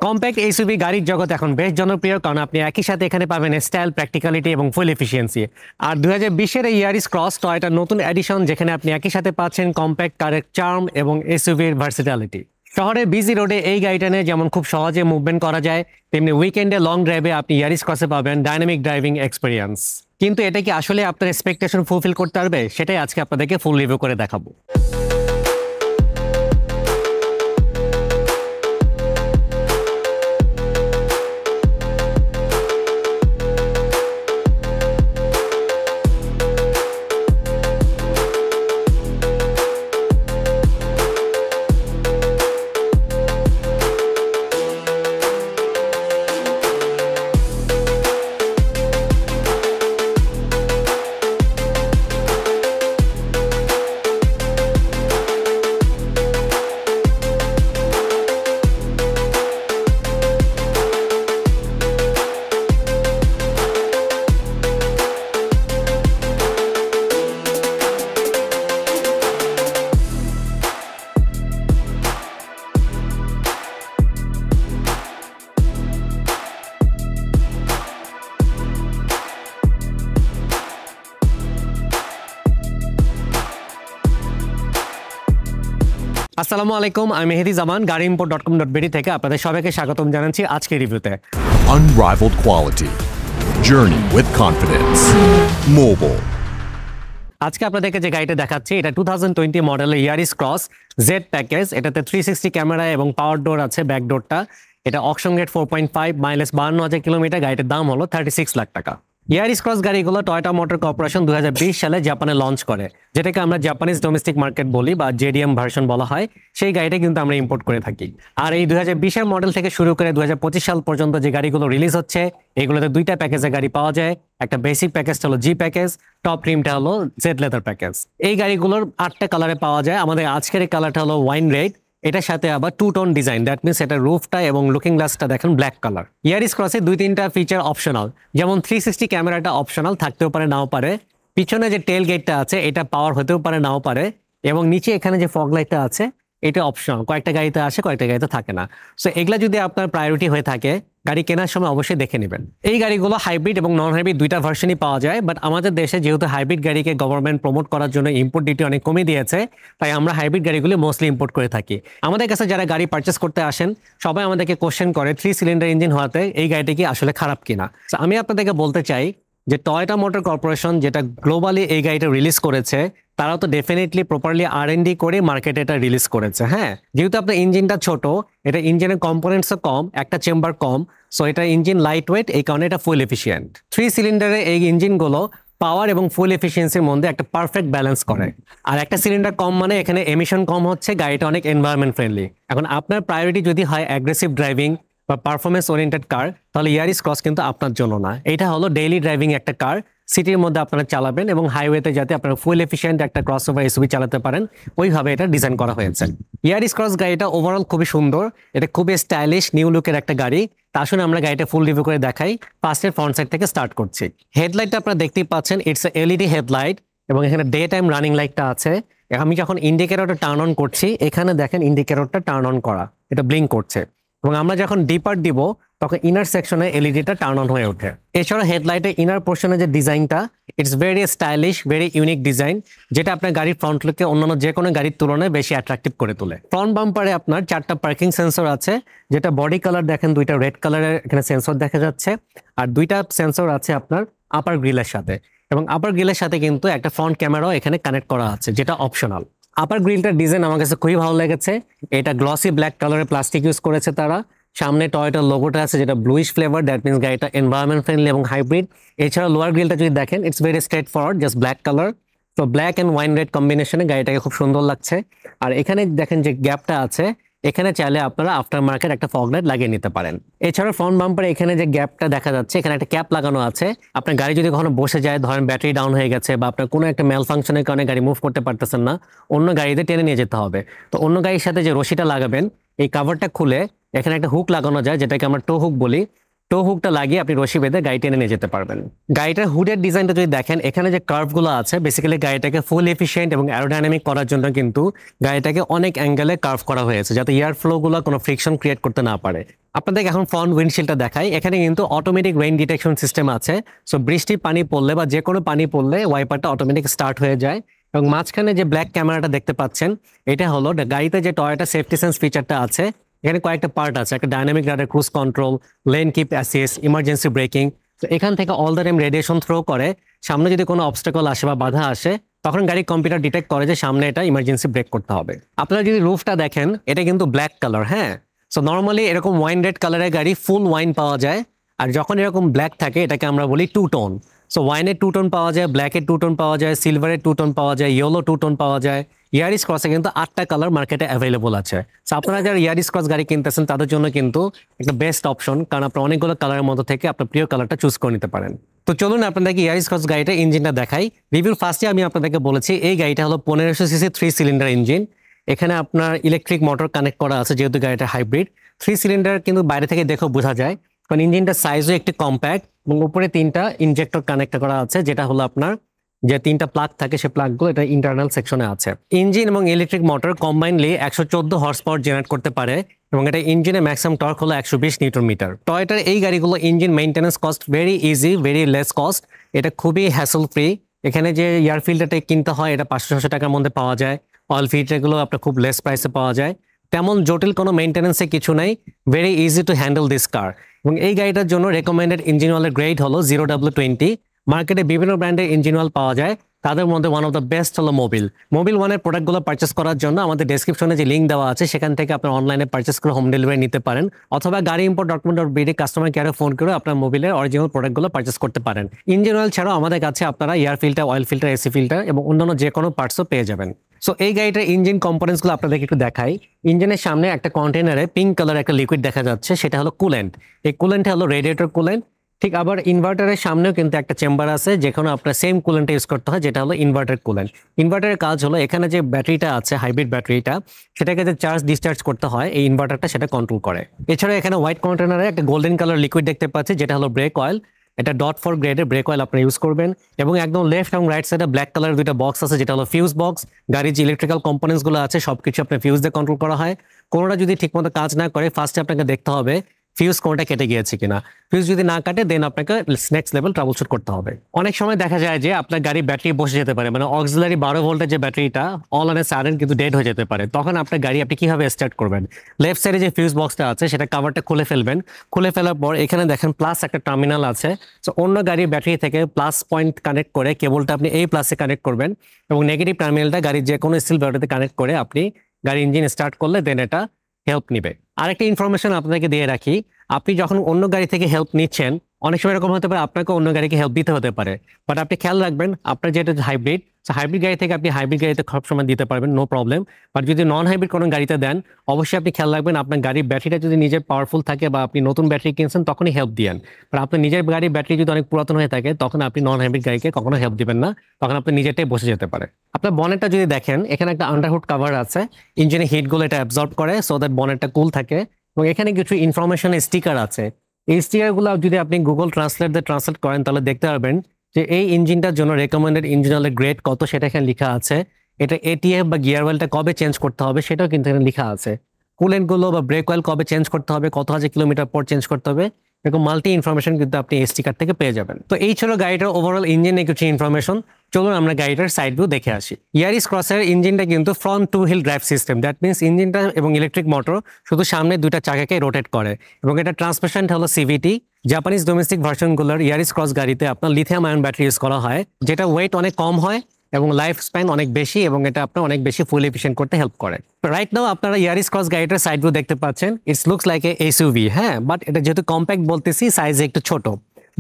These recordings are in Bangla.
কম্প্যাক্ট এসইউভি গাড়ির জগৎ এখন বেশ জনপ্রিয়, কারণ আপনি একই সাথে এখানে পাবেন স্টাইল, প্র্যাকটিক্যালিটি এবং ফুল এফিসিয়েন্সি। আর 2020-এর এই ইয়ারিস ক্রস টয়োটার নতুন এডিশন, যেখানে আপনি একই সাথে পাচ্ছেন কম্প্যাক্ট কারের চার্ম এবং এসইউভির ভার্সিটালিটি। শহরে বিজি রোডে এই গাড়িটা নিয়ে যেমন খুব সহজে মুভমেন্ট করা যায়, তেমনি উইকেন্ডে লং ড্রাইভে আপনি ইয়ারিস ক্রসে পাবেন ডাইনামিক ড্রাইভিং এক্সপিরিয়েন্স। কিন্তু এটা কি আসলে আপনার এক্সপেকটেশন ফুলফিল করতে পারবে, সেটাই আজকে আপনাদেরকে ফুল রিভিউ করে দেখাবো। আসসালামু আলাইকুম, আমি মেহেদি জামান gaariimport.com.bd থেকে আপনাদের সবাইকে স্বাগতম জানাচ্ছি আজকের রিভিউতে। Unrivaled quality. Journey with confidence. Mobile. আজকে আপনাদেরকে যে গাড়িটা দেখাচ্ছি, এটা 2020 মডেলের ইয়ারিস ক্রস জেড প্যাকেজ। এটাতে 360 ক্যামেরা এবং পাওয়ার ডোর আছে, ব্যাক ডোরটা। এটা অকশন গেট 4.5, মাইলেজ 52,000 কিলোমিটার। গাড়িটার দাম হলো 36 লাখ টাকা। ইয়ারিস ক্রস গাড়িগুলো টয়োটা মোটর কর্পোরেশন 2020 সালে জাপানে লঞ্চ করে, যেটাকে আমরা জাপানিজ ডোমেস্টিক মার্কেট বলি বা জেডিএম ভার্সন বলা হয়। সেই গাড়িটা কিন্তু আমরা ইম্পোর্ট করে থাকি। আর এই 2020-এর মডেল থেকে শুরু করে 2025 সাল পর্যন্ত যে গাড়িগুলো রিলিজ হচ্ছে, এগুলোতে দুইটা প্যাকেজের গাড়ি পাওয়া যায়। একটা বেসিক প্যাকেজটা হলো জি প্যাকেজ, টপ ট্রিমটা হলো জেড লেদার প্যাকেজ। এই গাড়িগুলোর 8টা কালারে পাওয়া যায়। আমাদের আজকের এই কালারটা হলো ওয়াইন রেড। এটার সাথে আবার 2 টোন ডিজাইন, দ্যাট মিনস এটা রুফটা এবং লুকিং গ্লাসটা দেখেন ব্ল্যাক কালার। ইয়ারিস ক্রসে 2-3টা ফিচার অপশনাল, যেমন 360 ক্যামেরাটা অপশনাল, থাকতেও পারে নাও পারে। পিছনে যে টেল গেটটা আছে এটা পাওয়ার হতেও পারে নাও পারে, এবং নিচে এখানে যে ফগ লাইটটা আছে এটা অপশনাল। কয়েকটা গাড়িতে আসে, কয়েকটা গাড়িতে থাকে না। সো এগুলা যদি আপনার প্রায়োরিটি হয়ে থাকে, গাড়ি কেনার সময় অবশ্যই দেখে নেবেন। এই গাড়িগুলো হাইব্রিড এবং নন হাইব্রিড দুইটা ভার্সনই পাওয়া যায়, বাট আমাদের দেশে যেহেতু হাইব্রিড গাড়িকে গভর্নমেন্ট প্রমোট করার জন্য ইম্পোর্ট ডিউটি অনেক কমে দিয়েছে, তাই আমরা হাইব্রিড গাড়িগুলো মোস্টলি ইম্পোর্ট করে থাকি। আমাদের কাছে যারা গাড়ি পারচেস করতে আসেন, সবাই আমাদেরকে কোশ্চেন করে 3 সিলিন্ডার ইঞ্জিন হওয়াতে এই গাড়িটি কি আসলে খারাপ কিনা। আমি আপনাদেরকে বলতে চাই যে টয়োটা মোটর কর্পোরেশন যেটা গ্লোবালি এই গাড়িটা রিলিজ করেছে, তারাও তো ডেফিনেটলি প্রপারলি R&D করে মার্কেটে এটা রিলিজ করেছে। হ্যাঁ, যেহেতু আপনার ইঞ্জিনটা ছোট, এটা ইঞ্জিনের কম্পোনেন্টসও কম, একটা চেম্বার কম, সো এটা ইঞ্জিন লাইট ওয়েট, এই কারণে এটা ফুল এফিসিয়েন্ট। 3 সিলিন্ডারে এই ইঞ্জিনগুলো পাওয়ার এবং ফুল এফিসিয়েন্সির মধ্যে একটা পারফেক্ট ব্যালেন্স করে। আর একটা সিলিন্ডার কম মানে এখানে এমিশন কম হচ্ছে, গাড়িটা অনেক এনভায়রনমেন্ট ফ্রেন্ডলি। এখন আপনার প্রায়োরিটি যদি হয় অ্যাগ্রেসিভ ড্রাইভিং বা পারফরমেন্স ওরিয়েন্টেড কার, তাহলে ইয়ারিস ক্রস কিন্তু আপনার জন্য না। এটা হলো ডেইলি ড্রাইভিং একটা কার, সিটির মধ্যে আপনারা চালাবেন এবং হাইওয়েতে যাতে আপনারা ফুল এফিসিয়েন্ট একটা ক্রসওভার এসইউভি চালাতে পারেন, ওইভাবে এটা ডিজাইন করা হয়েছে। ইয়ারিস ক্রস গাড়িটা ওভারঅল খুবই সুন্দর, এটা খুবই স্টাইলিশ নিউ লুকের একটা গাড়ি। তা আসুন আমরা গাড়িটা ফুল রিভিউ করে দেখাই। ফার্স্টের ফ্রন্ট সাইড থেকে স্টার্ট করছি। হেডলাইটটা আপনারা দেখতেই পাচ্ছেন, ইটস এ এলইডি হেডলাইট এবং এখানে ডে টাইম রানিং লাইটটা আছে। আমি যখন ইন্ডিকেটরটা টার্ন অন করছি, এখানে দেখেন ইন্ডিকেটরটা টার্ন অন করা, এটা ব্লিঙ্ক করছে। এবং আমরা যখন ডিপার দিব, তখন ইনার সেকশনে এলইডিটা টার্ন অন হয়ে ওঠে। এছাড়া হেডলাইটের ইনার পোর্শনে যে ডিজাইনটা, it's very stylish, very unique design, যেটা আপনার গাড়ির ফ্রন্ট লুককে অন্যান্য যে কোনো গাড়ির তুলনায় বেশি অ্যাট্রাকটিভ করে তোলে। ফ্রন্ট বাম্পারে আপনার 4টা পার্কিং সেন্সর আছে, যেটা বডি কালার দেখেন 2টা রেড কালারের এখানে সেন্সর দেখা যাচ্ছে, আর 2টা সেন্সর আছে আপনার আপার গ্রিলের সাথে, এবং আপার গ্রিলের সাথে কিন্তু একটা ফ্রন্ট ক্যামেরাও এখানে কানেক্ট করা আছে, যেটা অপশনাল। আপার গ্রিলটার ডিজাইন আমার কাছে খুবই ভালো লেগেছে। এটা গ্লসি ব্ল্যাক কালারের প্লাস্টিক ইউজ করেছে তারা। সামনে টয়োটার লোগোটা আছে, যেটা ব্লুইশ ফ্লেভার, দ্যাট মিনস গাড়িটা এনভায়রনমেন্ট ফ্রেন্ডলি এবং হাইব্রিড। এছাড়া লোয়ার গ্রিলটা যদি দেখেন, it's very straight forward, just black colour. তো ব্ল্যাক অ্যান্ড ওয়াইন রেড কম্বিনেশনে গাড়িটাকে খুব সুন্দর লাগছে। আর এখানে দেখেন যে গ্যাপটা আছে, এখানে চাইলে আপনারা আফটার মার্কেট একটা ফগ লাইট লাগিয়ে নিতে পারেন। এছাড়া ফ্রন্ট বাম্পারে এখানে যে গ্যাপটা দেখা যাচ্ছে, এখানে একটা ক্যাপ লাগানো আছে। আপনার গাড়ি যদি কখনো বসে যায়, ধরেন ব্যাটারি ডাউন হয়ে গেছে বা আপনার কোনো একটা ম্যাল ফাংশনের কারণে গাড়ি মুভ করতে পারতেছেন না, অন্য গাড়িতে টেনে নিয়ে যেতে হবে, তো অন্য গাড়ির সাথে যে রশিটা লাগাবেন, এই কাভারটা খুলে এখানে একটা হুক লাগানো যায়, যেটাকে আমরা টো হুক বলি। টো হুকটা লাগিয়ে আপনি রশি বেঁধে গাড়ি টেনে নিয়ে যেতে পারবেন। গাড়িটার হুডের ডিজাইনটা যদি দেখেন, এখানে যে কার্ভগুলো আছে বেসিক্যালি গাড়িটাকে ফুল এফিশিয়েন্ট এবং অ্যারোডাইনামিক করার জন্য কিন্তু গাড়িটাকে অনেক অ্যাঙ্গেলে কার্ভ করা হয়েছে, যাতে এয়ার ফ্লোগুলো কোনো ফ্রিকশন ক্রিয়েট করতে না পারে। আপনাদেরকে এখন ফ্রন্ট উইন্ডশিল্ডটা দেখাই। এখানে কিন্তু অটোমেটিক রেইন ডিটেকশন সিস্টেম আছে। সো বৃষ্টির পানি পড়লে বা যে কোনো পানি পড়লে ওয়াইপারটা অটোমেটিক স্টার্ট হয়ে যায়। এবং মাঝখানে যে ব্ল্যাক ক্যামেরাটা দেখতে পাচ্ছেন, এটা হলো গাড়িতে যে টয়োটা সেফটি সেন্স ফিচারটা আছে। এখানে কয়েকটা পার্ট আছে, একটা dynamic radar, cruise control, lane keep assist, emergency braking. তো এখান থেকে all the time radiation throw করে, সামনে যদি কোনো অবস্টাকল আসে বা বাধা আসে তখন গাড়ি কম্পিউটার ডিটেক্ট করে যে সামনে এটা ইমার্জেন্সি ব্রেক করতে হবে। আপনারা যদি রুফটা দেখেন, এটা কিন্তু ব্ল্যাক কালার। হ্যাঁ, সো নর্মালি এরকম ওয়াইন রেড কালারের গাড়ি ফুল ওয়াইন পাওয়া যায়, আর যখন এরকম ব্ল্যাক থাকে এটাকে আমরা বলি টু টোন। সো ওয়াইনের টু টোন পাওয়া যায়, ব্ল্যাকের টু টোন পাওয়া যায়, সিলভারের টু টোন পাওয়া যায়, ইয়েলো টু টোন পাওয়া যায়। ইয়ারিস ক্রসে কিন্তু 8টা কালার মার্কেটে অ্যাভেলেবল আছে। সো আপনারা যারা ইয়ারিস ক্রস গাড়ি কিনতেছেন তাদের জন্য কিন্তু একটা বেস্ট অপশন, কারণ আপনার অনেকগুলো কালারের মধ্যে থেকে আপনার প্রিয় কালারটা চুজ করে নিতে পারেন। তো চলুন আপনাদেরকে ইয়ারিস ক্রস গাড়িটা ইঞ্জিনটা দেখাই। রিভিউ ফার্স্টে আমি আপনাদেরকে বলেছি এই গাড়িটা হলো 1500 সিসি 3 সিলিন্ডার ইঞ্জিন। এখানে আপনার ইলেকট্রিক মোটর কানেক্ট করা আছে, যেহেতু গাড়িটা হাইব্রিড 3 সিলিন্ডার, কিন্তু বাইরে থেকে দেখেও বোঝা যায়, কারণ ইঞ্জিনটার সাইজও একটি কম্প্যাক্ট এবং উপরে 3টা ইনজেক্টর কানেক্ট করা আছে, যেটা হলো আপনার যে 3টা প্লাগ থাকে সে প্লাগগুলো এটা ইন্টারনাল সেকশনে আছে। ইঞ্জিন এবং electric motor combinedly 114 horse power generate করতে পারে এবং এটা ইঞ্জিনের ম্যাক্সিমাম টর্ক হলো 120 নিউটন মিটার। টয়োটার এই গাড়িগুলো engine maintenance cost very easy, very less cost. এটা খুবই হ্যাসল ফ্রি। এখানে যে এয়ার ফিল্টারটা কিনতে হয় এটা 500-600 টাকার মধ্যে পাওয়া যায়। অয়েল ফিল্টারগুলো আপনার খুব লেস প্রাইসে পাওয়া যায়। তেমন জটিল কোনো মেইনটেনেন্সে কিছু নাই, very easy to handle this কার। এবং এই গাড়িটার জন্য রেকমেন্ডেড ইঞ্জিন অয়েলের গ্রেড হলো 0W20। মার্কেটে বিভিন্ন ব্র্যান্ডের ইঞ্জিন অয়েল পাওয়া যায়, তাদের মধ্যে ওয়ান অফ দ্য বেস্ট হলো মোবিল। মোবিল ওয়ানের প্রোডাক্টগুলো পারচেস করার জন্য আমাদের ডেসক্রিপশনে যে লিঙ্ক দেওয়া আছে সেখান থেকে আপনার অনলাইনে পারচেস করে হোম ডেলিভারি নিতে পারেন, অথবা গাড়ি ইম্পোর্ট .com.bd কাস্টমার কেয়ারে ফোন করে আপনার মোবিলের অরিজিনাল প্রোডাক্টগুলো পারচেস করতে পারেন। ইঞ্জিন অয়েল ছাড়াও আমাদের কাছে আপনারা air filter, oil filter, AC filter এবং অন্যান্য যে কোনো পার্টসও পেয়ে যাবেন। সো এই গাড়িটার ইঞ্জিন কম্পোনেন্টসগুলো আপনাদেরকে একটু দেখাই। ইঞ্জিনের সামনে একটা কন্টেনারে পিঙ্ক কালার একটা লিকুইড দেখা যাচ্ছে, সেটা হলো কুলেন্ট। এই কুলেন্ট হলো রেডিয়েটর কুলেন্ট। ঠিক আবার ইনভার্টারের সামনেও কিন্তু একটা চেম্বার আছে, যেখানে আপনার সেম কুলেন্টটা ইউজ করতে হয়, যেটা হলো ইনভার্টার কুলেন্ট। ইনভার্টারের কাজ হলো এখানে যে ব্যাটারিটা আছে, হাইব্রিড ব্যাটারিটা, সেটাকে যে চার্জ ডিসচার্জ করতে হয় এই ইনভার্টারটা সেটা কন্ট্রোল করে। এছাড়া এখানে হোয়াইট কন্টেনারে একটা গোল্ডেন কালার লিকুইড দেখতে পাচ্ছি, যেটা হলো ব্রেক অয়েল। এটা .4 গ্রেডের ব্রেক অয়েল আপনারা ইউজ করবেন। এবং একদম লেফট এবং রাইট সাইডে ব্ল্যাক কালারের দুইটা বক্স আছে, যেটা হলো ফিউজ বক্স। গাড়ির যে ইলেকট্রিক্যাল কম্পোনেন্টসগুলো আছে সবকিছু আপনার ফিউজ দিয়ে কন্ট্রোল করা হয়। কোনোটা যদি ঠিকমতো কাজ না করে ফার্স্টে আপনাকে দেখতে হবে ফিউজ কোনটা কেটে গিয়েছে কিনা। ফিউজ যদি না কাটে দেন আপনাকে নেক্সট লেভেল ট্রাবলশুট করতে হবে। অনেক সময় দেখা যায় যে আপনার গাড়ি ব্যাটারি বসে যেতে পারে, মানে অক্সিলারি 12 ভোল্টের যে ব্যাটারিটা অল অন এ সাডেন কিন্তু ডেড হয়ে যেতে পারে। তখন আপনার গাড়ি আপনি কিভাবে স্টার্ট করবেন? লেফট সাইডে যে ফিউজ বক্সটা আছে সেটা কাভারটা খুলে ফেলবেন। খুলে ফেলার পর এখানে দেখেন প্লাস একটা টার্মিনাল আছে। সো অন্য গাড়ির ব্যাটারি থেকে প্লাস পয়েন্ট কানেক্ট করে কেবলটা আপনি এই প্লাসে কানেক্ট করবেন এবং নেগেটিভ টার্মিনালটা গাড়ির যে কোনো স্টিল ব্যাটারিতে কানেক্ট করে আপনি গাড়ির ইঞ্জিন স্টার্ট করলে দেন এটা হেল্প নিবে। আরেকটা ইনফরমেশন আপনাকে দিয়ে রাখি, আপনি যখন অন্য গাড়ি থেকে হেল্প নিচ্ছেন অনেক সময় এরকম হতে পারে আপনাকে অন্য গাড়িকে হেল্প দিতে হতে পারে, বাট আপনি খেয়াল রাখবেন আপনার যেটা হাইব্রিড, হাইব্রিড গাড়ি থেকে আপনি হাইব্রিড গাড়িতে সব সময় দিতে পারবেন, নো প্রবলেম। বাট যদি নন হাইব্রিড কোনো গাড়িতে দেন অবশ্যই আপনি খেয়াল রাখবেন আপনার গাড়ির ব্যাটারিটা যদি নিজের পাওয়ারফুল থাকে বা আপনি নতুন ব্যাটারি কিনছেন তখনই হেল্প দিয়েন। বাট আপনার নিজের গাড়ির ব্যাটারি যদি অনেক পুরাতন হয়ে থাকে তখন আপনি নন হাইব্রিড গাড়িকে কখনো হেল্প দিবেন না, তখন আপনি নিজেরটাই বসে যেতে পারে। আপনার বনেটটা যদি দেখেন এখানে একটা আন্ডারহুড কভার আছে, ইঞ্জিনের হিটগুলো এটা অ্যাবজর্ব করে সো দ্যাট বনেটটা কুল থাকে। এবং এখানে কিছু ইনফরমেশন স্টিকার আছে, এই স্টিকারগুলো যদি আপনি গুগল ট্রান্সলেট দিয়ে ট্রান্সলেট করেন তাহলে দেখতে পারবেন যে এই ইঞ্জিনটার জন্য রেকমেন্ডেড ইঞ্জিন অয়েলের গ্রেড কত সেটা এখানে লেখা আছে। এটা এটিএফ বা গিয়ার অয়েলটা কবে চেঞ্জ করতে হবে সেটাও কিন্তু এখানে লেখা আছে। কুলেন্টগুলো বা ব্রেক অয়েল কবে চেঞ্জ করতে হবে, কত হাজার কিলোমিটার পর চেঞ্জ করতে হবে, এরকম মাল্টি ইনফরমেশন কিন্তু আপনি এই স্টিকার থেকে পেয়ে যাবেন। তো এই ছিল গাড়িটার ওভারঅল ইঞ্জিনের কিছু ইনফরমেশন। চলুন আমরা গাড়িটার সাইড ভিউ দেখে আসি। ইয়ারিস ক্রসের ইঞ্জিনটা কিন্তু front two wheel drive system, that means ইঞ্জিনটা এবং ইলেকট্রিক মোটর শুধু সামনে দুইটা চাকাকে রোটেট করে এবং এটা ট্রান্সমিশন হলো সিভিটি। জাপানিজ ডোমেস্টিক ভার্সনগুলোর ইয়ারিস ক্রস গাড়িতে আপনার লিথিয়াম আয়ন ব্যাটারি ইউজ করা হয়, যেটা ওয়েট অনেক কম হয় এবং লাইফ স্প্যান অনেক বেশি এবং এটা আপনার অনেক বেশি ফুল এফিশিয়েন্ট করতে হেল্প করে। রাইট নাও আপনারা ইয়ারিস ক্রস গাড়িটার সাইড ভিউ দেখতে পাচ্ছেন, it's looks like a SUV. হ্যাঁ, বাট এটা যেহেতু কম্প্যাক্ট বলতেছি সাইজে একটু ছোট,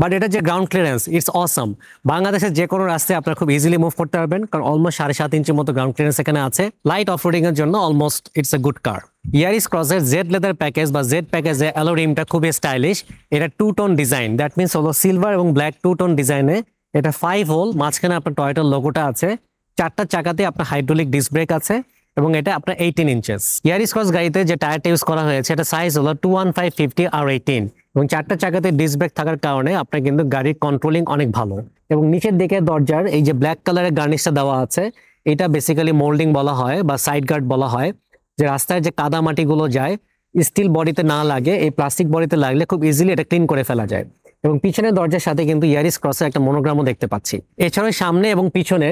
বাট এটা যে গ্রাউন্ড ক্লিয়ারেন্স ইটস অসম। বাংলাদেশের যে কোনো রাস্তায় আপনারা খুব ইজিলি মুভ করতে পারবেন, কারণ অলমোস্ট 7.5 ইঞ্চির মতো গ্রাউন্ড ক্লিয়ারেন্স এখানে আছে। লাইট অফরোডিং এর জন্য almost it's a good car. Yaris ক্রসের জেড লেদার প্যাকেজ বা জেড প্যাকেজে অ্যালো রিমটা খুবই স্টাইলিশ। এটা 2 টোন ডিজাইন, দ্যাট মিনস হলো সিলভার এবং ব্ল্যাক 2 টোন ডিজাইনে। এটা 5 হোল, মাঝখানে আপনার টয়োটার লোগোটা আছে। 4টা চাকাতে আপনার হাইড্রোলিক ডিস্ক ব্রেক আছে এবং এটা আপনার 18 ইঞ্চেস। ইয়ারিস ক্রস গাড়িতে যে টায়ারটা ইউজ করা হয়েছে এটা সাইজ হলো 215/50 R18। এবং 4টা চাকাতে ডিস্ক ব্রেক থাকার কারণে আপনার কিন্তু গাড়ির কন্ট্রোলিং অনেক ভালো। এবং নিচের দিকে দরজার এই যে ব্ল্যাক কালারের গার্নিশটা দেওয়া আছে, এটা বেসিক্যালি মোল্ডিং বলা হয় বা সাইড গার্ড বলা হয়, যে রাস্তায় যে কাদা মাটিগুলো যায় স্টিল বডিতে না লাগে, এই প্লাস্টিক বডিতে লাগলে খুব ইজিলি এটা ক্লিন করে ফেলা যায়। এবং পিছনের দরজার সাথে কিন্তু ইয়ারিস ক্রসের একটা মনোগ্রামও দেখতে পাচ্ছি। এছাড়াও সামনে এবং পিছনে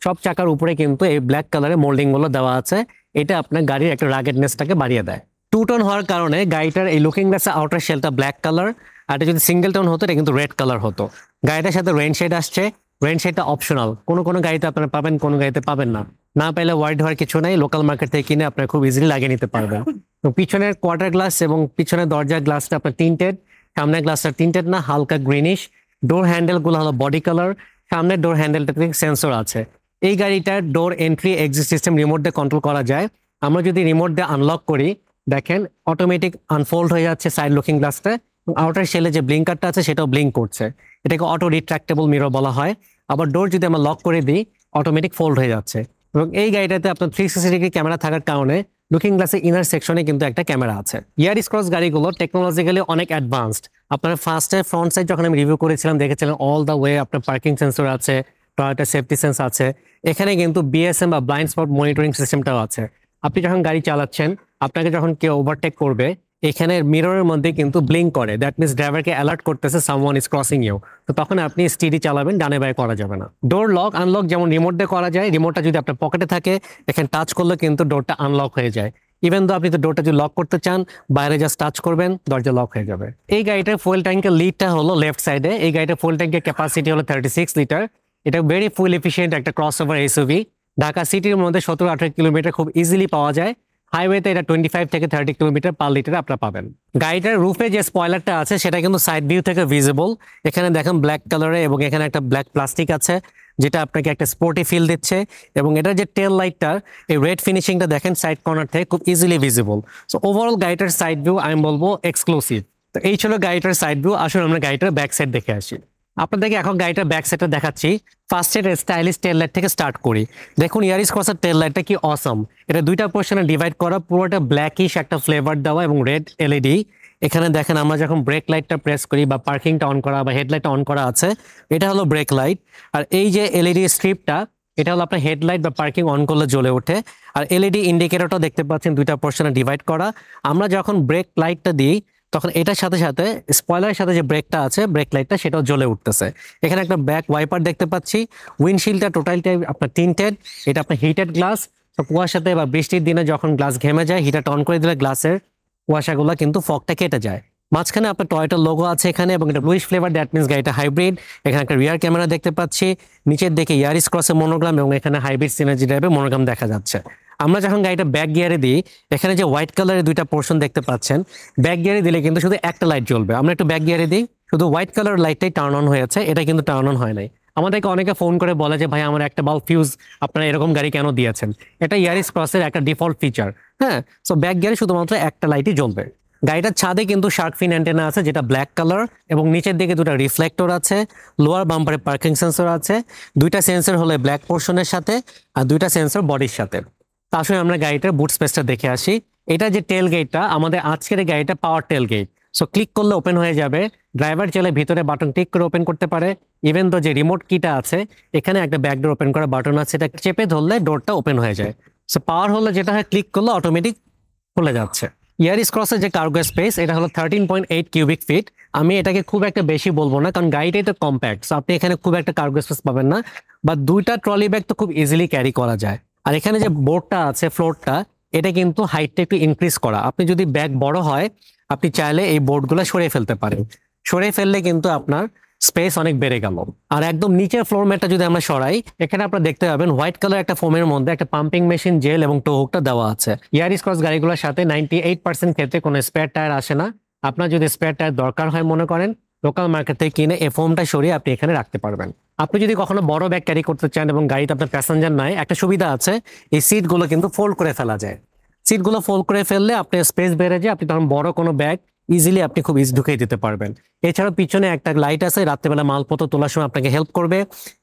সব চাকার উপরে কিন্তু এই ব্ল্যাক কালারের মোল্ডিং গুলো দেওয়া আছে, এটা আপনার গাড়ির একটা রাগেডনেসটাকে বাড়িয়ে দেয়। 2 টোন হওয়ার কারণে গাড়িটার এই লুকিং গ্লাসের আউটার শেলটা ব্ল্যাক কালার, আর এটা যদি সিঙ্গেল টোন হতো এটা কিন্তু রেড কালার হতো। গাড়িটার সাথে রেইন শেড আসছে, রেইন শেডটা অপশনাল, কোনো গাড়িতে আপনারা পাবেন, কোনো গাড়িতে পাবেন না। না পেলে ওয়াইড হওয়ার কিছু নাই, লোকাল মার্কেট থেকে কিনে আপনারা খুব ইজিলি লাগিয়ে নিতে পারবেন। তো পিছনের কোয়ার্টার গ্লাস এবং পিছনের দরজার গ্লাসটা আপনার টিন্টেড, সামনের গ্লাসটা টিন্টেড না, হালকা গ্রিনিশ। ডোর হ্যান্ডেলগুলো হলো বডি কালার, সামনের ডোর হ্যান্ডেলটাতে সেন্সর আছে। এই গাড়িটার ডোর এন্ট্রি এক্সিট সিস্টেম রিমোট দিয়ে কন্ট্রোল করা যায়। আমরা যদি রিমোট দিয়ে আনলক করি, দেখেন অটোমেটিক আনফোল্ড হয়ে যাচ্ছে সাইড লুকিং গ্লাসটা, এবং আউটার শেলে যে ব্লিঙ্কারটা আছে সেটাও ব্লিঙ্ক করছে। এটাকে অটো রিট্রাক্টেবল মিরর বলা হয়। আবার ডোর যদি আমরা লক করে দিই অটোমেটিক ফোল্ড হয়ে যাচ্ছে। এবং এই গাড়িটাতে আপনার 360 ডিগ্রি ক্যামেরা থাকার কারণে লুকিং গ্লাসের ইনার সেকশনে কিন্তু একটা ক্যামেরা আছে। ইয়ারিস ক্রস গাড়িগুলো টেকনোলজিক্যালি অনেক অ্যাডভান্সড। আপনার ফার্স্টে ফ্রন্ট সাইড যখন আমি রিভিউ করেছিলাম দেখেছিলেন অল দ্য ওয়ে আপনার পার্কিং সেন্সর আছে, টয়োটা সেফটি সেন্স আছে। এখানে কিন্তু বিএসএম বা ব্লাইন্ড স্পট মনিটরিং সিস্টেমটাও আছে। আপনি যখন গাড়ি চালাচ্ছেন, আপনাকে যখন কেউ ওভারটেক করবে, এখানে মিররের মধ্যে কিন্তু ব্লিঙ্ক করে, দ্যাট মিনস ড্রাইভারকে অ্যালার্ট করতেছে সামওয়ান ইজ ক্রসিং ইউ। তো তখন আপনি স্টিডি চালাবেন, ডানে বায়ে করা যাবে না। ডোর লক আনলক যেমন রিমোট দিয়ে করা যায়, রিমোটটা যদি আপনার পকেটে থাকে এখানে টাচ করলে কিন্তু ডোরটা আনলক হয়ে যায়। ইভেন তো আপনি তো ডোরটা যদি লক করতে চান, বাইরে জাস্ট টাচ করবেন, দরজা লক হয়ে যাবে। এই গাড়িটার ফুয়েল ট্যাঙ্কের লিডটা হলো লেফট সাইডে। এই গাড়িটার ফুয়েল ট্যাঙ্কের ক্যাপাসিটি হলো 36 লিটার। এটা ভেরি ফুয়েল এফিশিয়েন্ট একটা ক্রস ওভার এসইউভি। ঢাকা সিটির মধ্যে 17-18 কিলোমিটার খুব ইজিলি পাওয়া যায়। হাইওয়েতে এটা 25 থেকে 30 কিলোমিটার পার লিটারে আপনারা পাবেন। গাড়িটার রুফে যে স্পয়লারটা আছে সেটা কিন্তু সাইড ভিউ থেকে ভিজিবল। এখানে দেখেন ব্ল্যাক কালারে, এবং এখানে একটা ব্ল্যাক প্লাস্টিক আছে যেটা আপনাকে একটা স্পোর্টি ফিল দিচ্ছে। এবং এটার যে টেল লাইটটা, এই রেড ফিনিশিংটা দেখেন সাইড কর্নার থেকে খুব ইজিলি ভিজিবল। সো ওভারঅল গাড়িটার সাইড ভিউ আমি বলবো এক্সক্লুসিভ। তো এই ছিল গাড়িটার সাইড ভিউ। আসলে আমরা গাড়িটার ব্যাক সাইড দেখে আসি। আপনাদেরকে এখন গাড়িটার ব্যাক সাইডটা দেখাচ্ছি। ফার্স্ট এর স্টাইলিশ টেল লাইট থেকে স্টার্ট করি। দেখুন ইয়ারিস ক্রসের টেল লাইটটা কি অসম। এটা 2টা পোর্শনে ডিভাইড করা, পুরোটা ব্ল্যাকিশ একটা ফ্লেভার দেওয়া এবং রেড এলইডি। এখানে দেখেন আমরা যখন ব্রেক লাইটটা প্রেস করি বা পার্কিংটা অন করা বা হেডলাইটটা অন করা আছে, এটা হলো ব্রেক লাইট। আর এই যে এলইডি স্ট্রিপটা, এটা হলো আপনার হেডলাইট বা পার্কিং অন করলে জ্বলে ওঠে। আর এলইডি ইন্ডিকেটরটা দেখতে পাচ্ছেন 2টা পোর্শনে ডিভাইড করা। আমরা যখন ব্রেক লাইটটা দিই তখন এটার সাথে সাথে স্পয়লারের সাথে যে ব্রেকটা আছে, ব্রেক লাইটটা সেটাও জ্বলে উঠতেছে। এখানে একটা ব্যাক ওয়াইপার দেখতে পাচ্ছি। উইন্ডশিল্ডটা টোটালটাই আপনার টিন্টেড, এটা আপনার হিটেড গ্লাস। তো কুয়াশাতে বা বৃষ্টির দিনে যখন গ্লাস ঘেমে যায়, হিটারটা অন করে দিলে গ্লাসের কুয়াশাগুলো কিন্তু ফগটা কেটে যায়। মাঝখানে আপনার টয়োটার লোগো আছে এখানে, এবং এটা ব্লুইশ ফ্লেভার, দ্যাট মিনস গাড়িটা হাইব্রিড। এখানে একটা রিয়ার ক্যামেরা দেখতে পাচ্ছি, নিচের দিকে ইয়ারিস ক্রসের মনোগ্রাম, এবং এখানে হাইব্রিড সিনার্জি ড্রাইভের মনোগ্রাম দেখা যাচ্ছে। আমরা যখন গাড়িটা ব্যাক গিয়ারে দিই, এখানে যে হোয়াইট কালারের 2টা পোর্শন দেখতে পাচ্ছেন, ব্যাক গিয়ারে দিলে কিন্তু শুধু একটা লাইট জ্বলবে। আমরা একটু ব্যাক গিয়ারে দিই, শুধু হোয়াইট কালার লাইটটাই টার্ন অন হয়েছে, এটা কিন্তু টার্ন অন হয় নাই। আমাদেরকে অনেকে ফোন করে বলে যে ভাই আমার একটা বাল্ব ফিউজ, আপনারা এরকম গাড়ি কেন দিয়েছেন? এটা ইয়ারিস ক্রসের একটা ডিফল্ট ফিচার। হ্যাঁ, সো ব্যাক গিয়ারে শুধুমাত্র একটা লাইটই জ্বলবে। গাড়িটার ছাদে কিন্তু শার্ক ফিন অ্যান্টেনা আছে যেটা ব্ল্যাক কালার, এবং নিচের দিকে 2টা রিফ্লেক্টর আছে, লোয়ার বাম্পারে পার্কিং সেন্সর আছে। 2টা সেন্সর হলো ব্ল্যাক পোর্শনের সাথে, আর 2টা সেন্সর বডির সাথে। আসলে আমরা গাড়িটার বুট স্পেসটা দেখে আসি। এটা যে টেল গেটটা, আমাদের আজকের গাড়িটা পাওয়ার টেল গেট। সো ক্লিক করলে ওপেন হয়ে যাবে। ড্রাইভার চাইলে ভিতরে বাটন ক্লিক করে ওপেন করতে পারে। ইভেন তো যে রিমোট কিটা আছে, এখানে একটা ব্যাক ডোর ওপেন করা বাটন আছে, এটা চেপে ধরলে ডোরটা ওপেন হয়ে যায়। সো পাওয়ার হলে যেটা হয়, ক্লিক করলে অটোমেটিক খুলে যাচ্ছে। ইয়ারিস ক্রসের যে কার্গো স্পেস, এটা হলো 13.8 কিউবিক ফিট। আমি এটাকে খুব একটা বেশি বলবো না, কারণ গাড়িটাই তো কম্প্যাক্ট, সো আপনি এখানে খুব একটা কার্গো স্পেস পাবেন না। বা 2টা ট্রলি ব্যাগ তো খুব ইজিলি ক্যারি করা যায়। আর এখানে যে বোর্ডটা আছে, ফ্লোরটা, এটা কিন্তু হাইটটা একটু ইনক্রিজ করা। আপনি যদি ব্যাগ বড় হয়, আপনি চাইলে এই বোর্ডগুলো সরিয়ে ফেলতে পারেন। সরিয়ে ফেললে কিন্তু আপনার স্পেস অনেক বেড়ে গেল। আর একদম নিচের ফ্লোর ম্যাটটা যদি আমরা সরাই, এখানে আপনারা দেখতে পাবেন হোয়াইট কালার একটা ফোমের মধ্যে একটা পাম্পিং মেশিন, জেল এবং টো হুকটা দেওয়া আছে। ইয়ারিস ক্রস গাড়িগুলোর সাথে 98% ক্ষেত্রে কোনো স্পেয়ার টায়ার আসে না। আপনার যদি স্পেয়ার টায়ার দরকার হয় মনে করেন, লোকাল মার্কেট থেকে কিনে এই ফোমটা সরিয়ে আপনি এখানে রাখতে পারবেন। আপনি যদি কখনো বড় ব্যাগ ক্যারি করতে চান এবং গাড়িতে আপনার প্যাসেঞ্জার নাই, একটা সুবিধা আছে, এই সিটগুলো কিন্তু ফোল্ড করে ফেলা যায়। সিটগুলো ফোল্ড করে ফেললে আপনার স্পেস বেড়ে যায়, আপনি তখন বড় কোনো ব্যাগ ইজিলি আপনি খুব ইজি ঢুকিয়ে দিতে পারবেন। এছাড়াও পিছনে একটা লাইট আছে, রাত্রেবেলা মালপত্র তোলার সময় আপনাকে হেল্প করবে।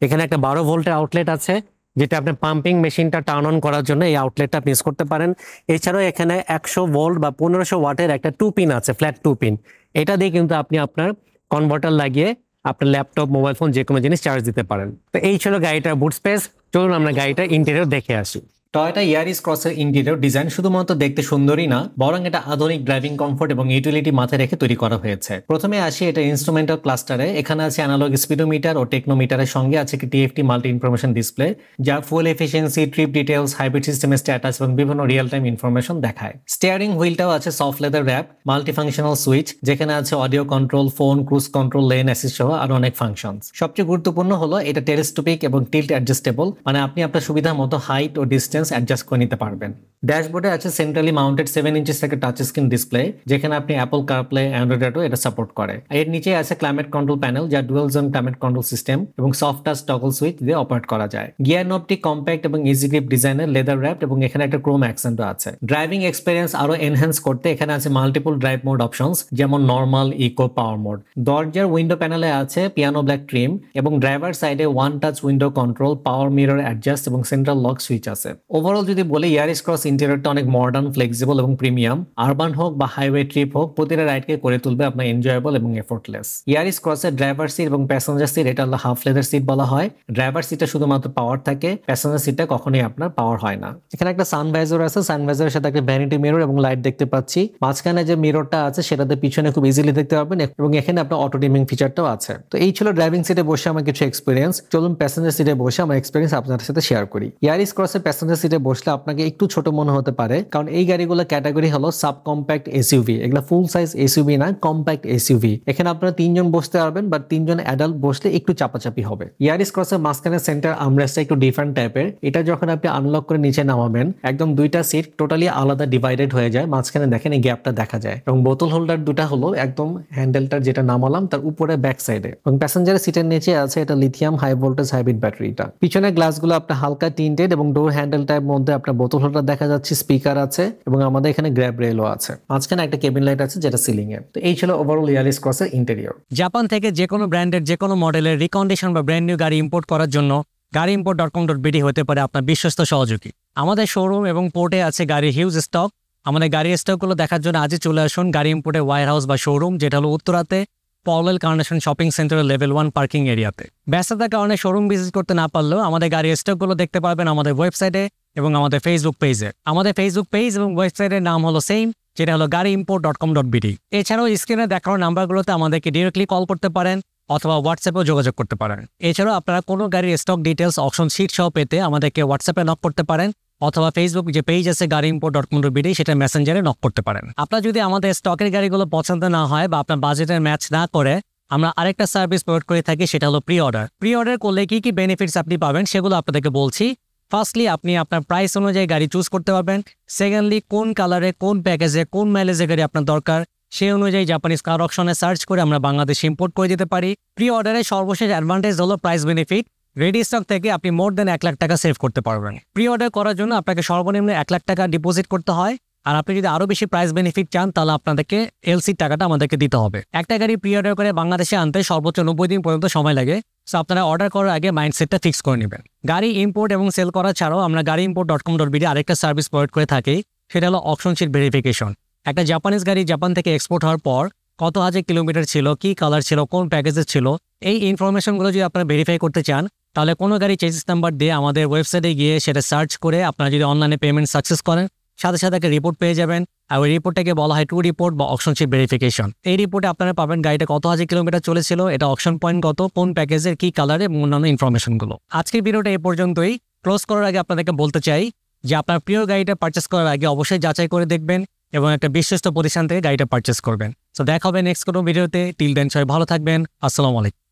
এখানে একটা 12 ভোল্টের আউটলেট আছে, যেটা আপনি পাম্পিং মেশিনটা টার্ন অন করার জন্য এই আউটলেটটা আপনি ইউজ করতে পারেন। এছাড়াও এখানে 100 ভোল্ট বা 1500 ওয়াটের একটা 2 পিন আছে, ফ্ল্যাট 2 পিন। এটা দিয়ে কিন্তু আপনি আপনার কনভার্টার লাগিয়ে আপনার ল্যাপটপ, মোবাইল ফোন যে কোনো জিনিস চার্জ দিতে পারেন। তো এই ছিল গাড়িটার বুট স্পেস। চলুন আমরা গাড়িটার ইন্টেরিয়র দেখে আসি। টয়োটা ইয়ারিস ক্রসের ইন্টেরিয়র ডিজাইন শুধুমাত্র দেখতে সুন্দরই না, বরং এটা আধুনিক ড্রাইভিং কমফোর্ট এবং ইউটিলিটি মাথায় রেখে তৈরি করা হয়েছে। প্রথমে আসি এটা ইনস্ট্রুমেন্টাল ক্লাস্টারে। এখানে আছে অ্যানালগ স্পিডোমিটার ও টেকনোমিটারের সঙ্গে আছে টিএফটি মাল্টি ইনফরমেশন ডিসপ্লে, যা fuel efficiency, trip details, hybrid সিস্টেমের স্ট্যাটাস এবং বিভিন্ন রিয়েল টাইম ইনফরমেশন দেখায়। স্টিয়ারিং হুইলটাও আছে soft leather wrap, multi functional switch, যেখানে আছে audio control, phone, cruise control, lane assist সহ আরো অনেক ফাংশনস। সবচেয়ে গুরুত্বপূর্ণ হলো এটা টেলিস্কোপিক এবং টিল্ট অ্যাডজাস্টেবল, মানে আপনি আপনার সুবিধা মতো হাইট ও ডিস্টেন্স অ্যাডজাস্ট করে নিতে পারবেন। ড্যাশবোর্ডে আছে সেন্ট্রালি মাউন্টেড 7 ইঞ্চিস থেকে টাচ স্ক্রিন ডিসপ্লে, যেখানে আপনি অ্যাপল কারপ্লে, অ্যান্ড্রয়েড অটো এটা সাপোর্ট করে। এর নিচে আছে ক্লাইমেট কন্ট্রোল প্যানেল, যা dual zone climate control system এবং সফট টাচ টগল সুইচ দিয়ে অপারেট করা যায়। গিয়ার নবটি কম্প্যাক্ট এবং ইজি গ্রিপ ডিজাইনের, লেদার র্যাপড এবং এখানে একটা ক্রোম অ্যাকসেন্টও আছে। ড্রাইভিং এক্সপিরিয়েন্স আরো এনহ্যান্স করতে এখানে আছে মাল্টিপল ড্রাইভ মোড অপশনস, যেমন নরমাল, ইকো, পাওয়ার মোড। দরজার উইন্ডো প্যানেলে আছে পিয়ানো ব্ল্যাক ট্রিম এবং ড্রাইভার সাইডে ওয়ান টাচ উইন্ডো কন্ট্রোল, পাওয়ার মিরর অ্যাডজাস্ট এবং সেন্ট্রাল লক সুইচ আছে। ওভারঅল যদি বলি, ইয়ারিস ক্রস ইন্টেরিয়রটা অনেক মডার্ন, ফ্লেক্সিবল এবং প্রিমিয়াম। আরবান হোক বা হাইওয়ে ট্রিপ হোক, প্রতিটা রাইডকে করে তুলবে আপনার এনজয়েবল এবং এফোর্টলেস। ইয়ারিস ক্রসের ড্রাইভার সিট এবং প্যাসেঞ্জার সিট এটা হলো হাফ লেদার সিট বলা হয়। ড্রাইভার সিটটা শুধুমাত্র পাওয়ার থাকে, প্যাসেঞ্জার সিটটা কখনোই আপনার পাওয়ার হয় না। এখানে একটা সানভাইজার আছে, সানভাইজারের সাথে একটা ভ্যানিটি মিরর এবং লাইট দেখতে পাচ্ছি। মাঝখানে যে মিররটা আছে সেটাতে পিছনে খুব ইজিলি দেখতে পারবেন এবং এখানে আপনার অটো ডিমিং ফিচারটাও আছে। তো এই ছিল ড্রাইভিং সিটে বসে আমার কিছু এক্সপিরিয়েন্স। চলুন প্যাসেঞ্জার সিটে বসে আমার এক্সপিরিয়েন্স আপনাদের সাথে শেয়ার করি। ইয়ারিস ক্রসের প্যাসেঞ্জার সিটে বসলে আপনাকে একটু ছোট মনে হতে পারে, কারণ এই গাড়িগুলো ক্যাটাগরি হলো সাব কম্প্যাক্ট এসইউভি। এগুলো ফুল সাইজ এসইউভি না, কম্প্যাক্ট এসইউভি। এখানে আপনারা 3 জন বসতে পারবেন, বাট 3 জন অ্যাডাল্ট বসলে একটু চাপাচাপি হবে। ইয়ারিস ক্রসের মাঝখানে সেন্টার আর্মরেস্টটা একটু ডিফারেন্ট টাইপের। এটা যখন আপনি আনলক করে নিচে নামাবেন, একদম দুইটা সিট টোটালি আলাদা ডিভাইডেড হয়ে যায়। মাঝখানে দেখেন এই গ্যাপটা দেখা যায় এবং বোতল হোল্ডার দুটা হলো একদম হ্যান্ডেলটার যেটা নামালাম তার উপরে ব্যাক সাইডে, এবং প্যাসেঞ্জারের সিটের নিচে আছে এটা লিথিয়াম হাই ভোল্টেজ হাইব্রিড ব্যাটারিটা। পিছনের গ্লাসগুলো আপনার হালকা টিন্টেড এবং ডোর হ্যান্ডেলটার মধ্যে আপনার বোতল হোল্ডার দেখা যাচ্ছে, স্পিকার আছে এবং আমাদের এখানে গ্র্যাব রেলও আছে। মাঝখানে একটা কেবিন লাইট আছে যেটা সিলিং এ। তো এই ছিল ওভারঅল ইয়ারিস ক্রসের ইন্টেরিয়র। জাপান থেকে যে কোনো ব্র্যান্ডের যে কোনো মডেলের রিকন্ডিশন বা ব্র্যান্ড নিউ গাড়ি ইম্পোর্ট করার জন্য গাড়িইম্পোর্ট.com.bd হতে পারে আপনার বিশ্বস্ত সহযোগী। আমাদের শোরুম এবং পোর্টে আছে গাড়ির হিউজ স্টক। আমাদের গাড়ির স্টকগুলো দেখার জন্য আজই চলে আসুন গাড়ি ইম্পোর্টের ওয়্যার হাউস বা শোরুম, যেটা হলো উত্তরাতে পওয়েল কার্নেশন শপিং সেন্টারের লেভেল 1 পার্কিং এরিয়াতে। ব্যস্ততার কারণে শোরুম ভিজিট করতে না পারলেও আমাদের গাড়ির স্টকগুলো দেখতে পারবেন আমাদের ওয়েবসাইটে এবং আমাদের ফেসবুক পেজে। আমাদের ফেসবুক পেজ এবং ওয়েবসাইটের নাম হলো সেম, যেটা হলো গাড়িইম্পোর্ট.com.bd। এছাড়াও স্ক্রিনে দেখানো নাম্বারগুলোতে আমাদেরকে ডিরেক্টলি কল করতে পারেন অথবা হোয়াটসঅ্যাপেও যোগাযোগ করতে পারেন। এছাড়াও আপনারা কোনো গাড়ির স্টক ডিটেলস, অপশন শিট সহ পেতে আমাদেরকে হোয়াটসঅ্যাপে নক করতে পারেন অথবা ফেসবুক যে পেজ আছে গাড়িইম্পোর্ট.com.bd সেটা মেসেঞ্জারে নক করতে পারেন। আপনার যদি আমাদের স্টকের গাড়িগুলো পছন্দ না হয় বা আপনার বাজেটের ম্যাচ না করে, আমরা আরেকটা সার্ভিস প্রোভাইড করে থাকি, সেটা হলো প্রি অর্ডার। প্রি অর্ডার করলে কি কি বেনিফিটস আপনি পাবেন সেগুলো আপনাদেরকে বলছি। ফার্স্টলি, আপনি আপনার প্রাইস অনুযায়ী গাড়ি চুজ করতে পারবেন। সেকেন্ডলি, কোন কালারে, কোন প্যাকেজে, কোন মাইলেজে গাড়ি আপনার দরকার সেই অনুযায়ী জাপানিজ কার অকশনে সার্চ করে আমরা বাংলাদেশে ইম্পোর্ট করে দিতে পারি। প্রি অর্ডারের সর্বশেষ অ্যাডভান্টেজ হলো প্রাইস বেনিফিট। রেডি স্টক থেকে আপনি মোর দেন 1 লাখ টাকা সেভ করতে পারবেন। প্রি অর্ডার করার জন্য আপনাকে সর্বনিম্ন 1 লাখ টাকা ডিপোজিট করতে হয়, আর আপনি যদি আরো বেশি প্রাইস বেনিফিট চান তাহলে আপনাদেরকে এলসির টাকাটা আমাদেরকে দিতে হবে। একটা গাড়ি প্রি অর্ডার করে বাংলাদেশে আনতে সর্বোচ্চ 90 দিন পর্যন্ত সময় লাগে। সো আপনারা অর্ডার করার আগে মাইন্ডসেটটা ফিক্স করে নেবেন। গাড়ি ইম্পোর্ট এবং সেল করা ছাড়াও আমরা গাড়িইম্পোর্ট.com.bd আরেকটা সার্ভিস প্রোভাইড করে থাকি, সেটা হলো অকশন শিট ভেরিফিকেশন। একটা জাপানিজ গাড়ি জাপান থেকে এক্সপোর্ট হওয়ার পর কত হাজার কিলোমিটার ছিল, কি কালার ছিল, কোন প্যাকেজে ছিল, এই ইনফরমেশনগুলো যদি আপনারা ভেরিফাই করতে চান তাহলে কোনো গাড়ি চেসিস নাম্বার দিয়ে আমাদের ওয়েবসাইটে গিয়ে সেটা সার্চ করে আপনারা যদি অনলাইনে পেমেন্ট সাকসেস করেন, সাথে সাথে একটা রিপোর্ট পেয়ে যাবেন। আর ওই রিপোর্টটাকে বলা হয় টু রিপোর্ট বা অকশন শিট ভেরিফিকেশন। এই রিপোর্টে আপনারা পাবেন গাড়িটা কত হাজার কিলোমিটার চলেছিল, এটা অকশন পয়েন্ট কত, কোন প্যাকেজের কি কালারে এবং অন্যান্য ইনফরমেশনগুলো। আজকের ভিডিওটা এই পর্যন্তই। ক্লোজ করার আগে আপনাদেরকে বলতে চাই যে আপনার প্রিয় গাড়িটা পারচেস করার আগে অবশ্যই যাচাই করে দেখবেন এবং একটা বিশ্বস্ত প্রতিষ্ঠান থেকে গাড়িটা পারচেস করবেন। তো দেখা হবে নেক্সট কোনো ভিডিওতে। টিল দেন সবাই ভালো থাকবেন। আসসালামু আলাইকুম।